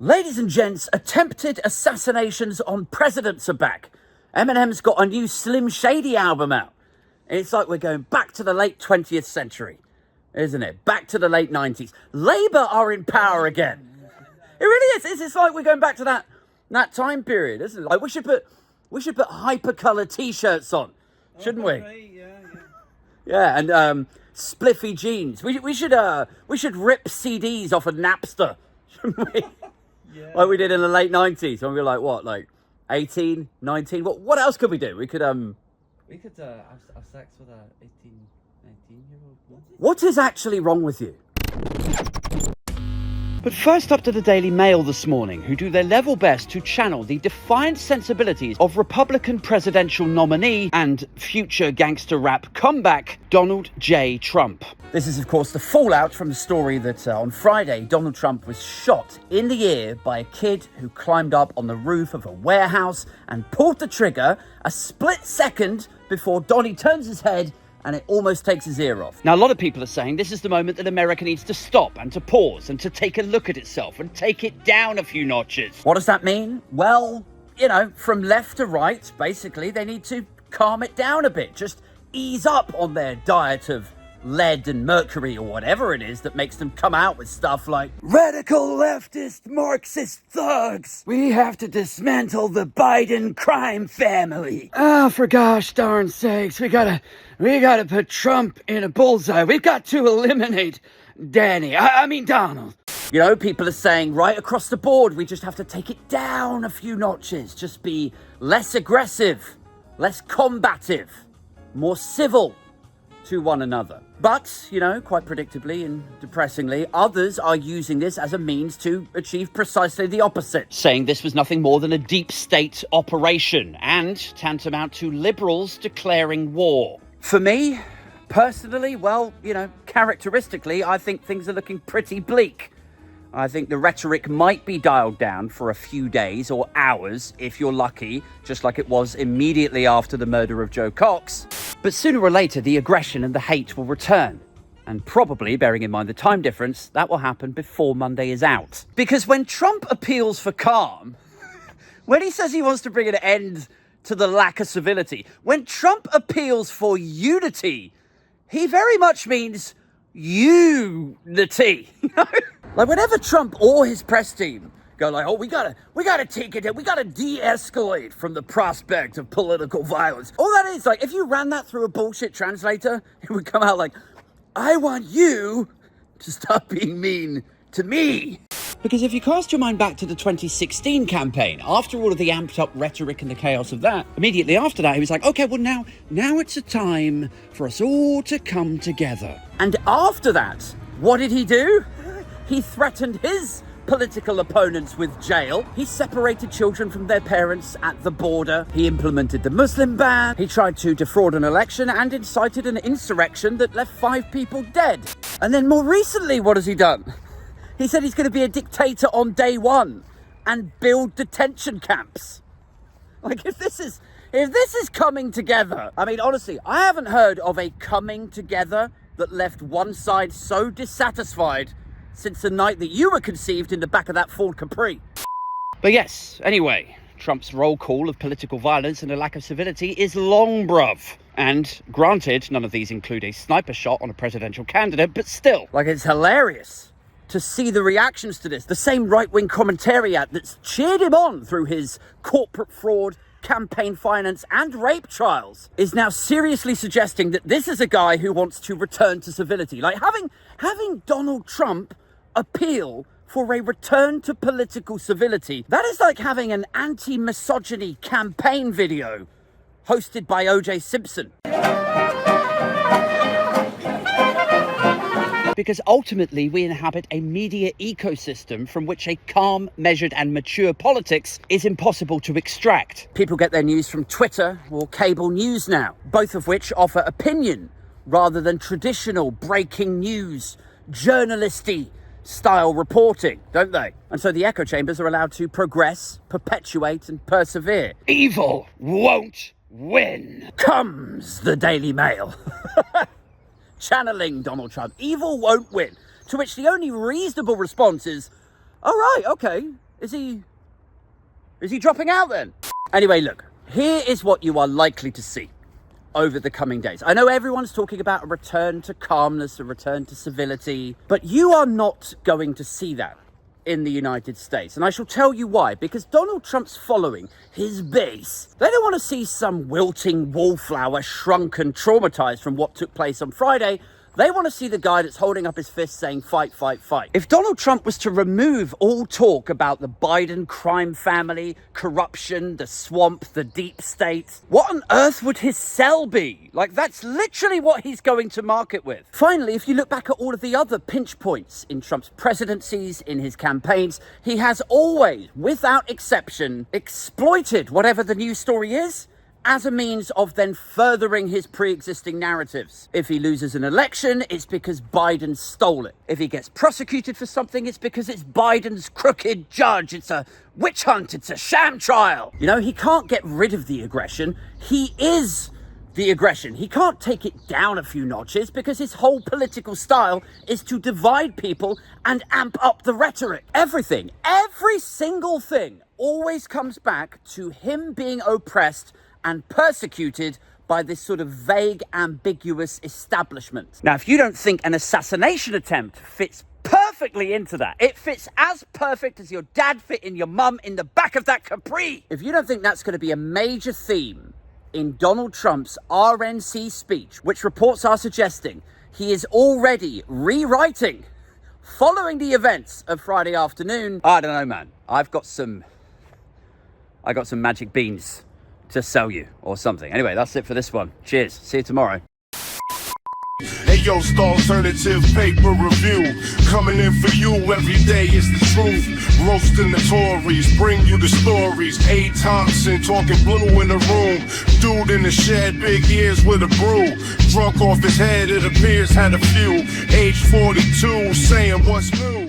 Ladies and gents, attempted assassinations on presidents are back. Eminem's got a new Slim Shady album out. It's like we're going back to the late 20th century, isn't it? Back to the late 90s. Labour are in power again. It really is. It's like we're going back to that time period, isn't it? Like we should put hyper-colour T-shirts on, shouldn't we? Yeah, and spliffy jeans. We should rip CDs off of Napster, shouldn't we? Yeah. Like we did in the late 90s when we were like, what, like 18, 19? What else could we do? We could have sex with a 18, 19-year-old. What is actually wrong with you? But first up to the Daily Mail this morning, who do their level best to channel the defiant sensibilities of Republican presidential nominee and future gangster rap comeback, Donald J. Trump. This is, of course, the fallout from the story that on Friday, Donald Trump was shot in the ear by a kid who climbed up on the roof of a warehouse and pulled the trigger a split second before Donnie turns his head and it almost takes his ear off. Now, a lot of people are saying this is the moment that America needs to stop and to pause and to take a look at itself and take it down a few notches. What does that mean? Well, from left to right, basically, they need to calm it down a bit. Just ease up on their diet of lead and mercury or whatever it is that makes them come out with stuff like radical leftist Marxist thugs. We have to dismantle the Biden crime family. Oh, for gosh darn sakes, we gotta put Trump in a bullseye. We've got to eliminate Donald. People are saying right across the board, we just have to take it down a few notches. Just be less aggressive, less combative, more civil to one another. But, quite predictably and depressingly, others are using this as a means to achieve precisely the opposite, saying this was nothing more than a deep state operation and tantamount to liberals declaring war. For me, personally, characteristically, I think things are looking pretty bleak. I think the rhetoric might be dialed down for a few days or hours, if you're lucky, just like it was immediately after the murder of Joe Cox. But sooner or later, the aggression and the hate will return. And probably, bearing in mind the time difference, that will happen before Monday is out. Because when Trump appeals for calm, when he says he wants to bring an end to the lack of civility, when Trump appeals for unity, he very much means unity. Like whenever Trump or his press team go like, oh, we gotta take it, we gotta de-escalate from the prospect of political violence. All that is, like, if you ran that through a bullshit translator, it would come out like, I want you to stop being mean to me. Because if you cast your mind back to the 2016 campaign, after all of the amped up rhetoric and the chaos of that, immediately after that, he was like, okay, well now it's a time for us all to come together. And after that, what did he do? He threatened his political opponents with jail. He separated children from their parents at the border. He implemented the Muslim ban. He tried to defraud an election and incited an insurrection that left 5 people dead. And then more recently, what has he done? He said he's going to be a dictator on day one and build detention camps. Like, if this is coming together, I mean, honestly, I haven't heard of a coming together that left one side so dissatisfied since the night that you were conceived in the back of that Ford Capri. But yes, anyway, Trump's roll call of political violence and a lack of civility is long, bruv. And granted, none of these include a sniper shot on a presidential candidate, but still. Like, it's hilarious to see the reactions to this. The same right-wing commentariat that's cheered him on through his corporate fraud, campaign finance and rape trials is now seriously suggesting that this is a guy who wants to return to civility. Like having Donald Trump appeal for a return to political civility, that is like having an anti-misogyny campaign video hosted by O.J. Simpson. Because ultimately we inhabit a media ecosystem from which a calm, measured and mature politics is impossible to extract. People get their news from Twitter or cable news now, both of which offer opinion rather than traditional breaking news, journalisty style reporting, don't they? And so the echo chambers are allowed to progress, perpetuate and persevere. Evil won't win. Comes the Daily Mail. Channeling Donald Trump. Evil won't win. To which the only reasonable response is, all right, okay. Is he dropping out then? Anyway, look, here is what you are likely to see over the coming days. I know everyone's talking about a return to calmness, a return to civility, but you are not going to see that in the United States. And I shall tell you why. Because Donald Trump's following, his base, they don't want to see some wilting wallflower shrunk and traumatized from what took place on Friday. They want to see the guy that's holding up his fist saying, fight, fight, fight. If Donald Trump was to remove all talk about the Biden crime family, corruption, the swamp, the deep state, what on earth would his sell be? Like, that's literally what he's going to market with. Finally, if you look back at all of the other pinch points in Trump's presidencies, in his campaigns, he has always, without exception, exploited whatever the news story is as a means of then furthering his pre-existing narratives. If he loses an election, it's because Biden stole it. If he gets prosecuted for something, it's because it's Biden's crooked judge. It's a witch hunt. It's a sham trial. You know, he can't get rid of the aggression. He is the aggression. He can't take it down a few notches because his whole political style is to divide people and amp up the rhetoric. Everything, every single thing always comes back to him being oppressed and persecuted by this sort of vague, ambiguous establishment. Now, if you don't think an assassination attempt fits perfectly into that, it fits as perfect as your dad fit in your mum in the back of that Capri. If you don't think that's going to be a major theme in Donald Trump's RNC speech, which reports are suggesting he is already rewriting following the events of Friday afternoon, I don't know, man. I got some magic beans to sell you or something. Anyway, that's it for this one. Cheers. See you tomorrow. Hey yo, it's the alternative paper review. Coming in for you every day is the truth. Roasting the Tories, bring you the stories. A. Thompson talking blue in the room. Dude in the shed, big ears with a brew. Drunk off his head, it appears had a few. Age 42, saying what's new.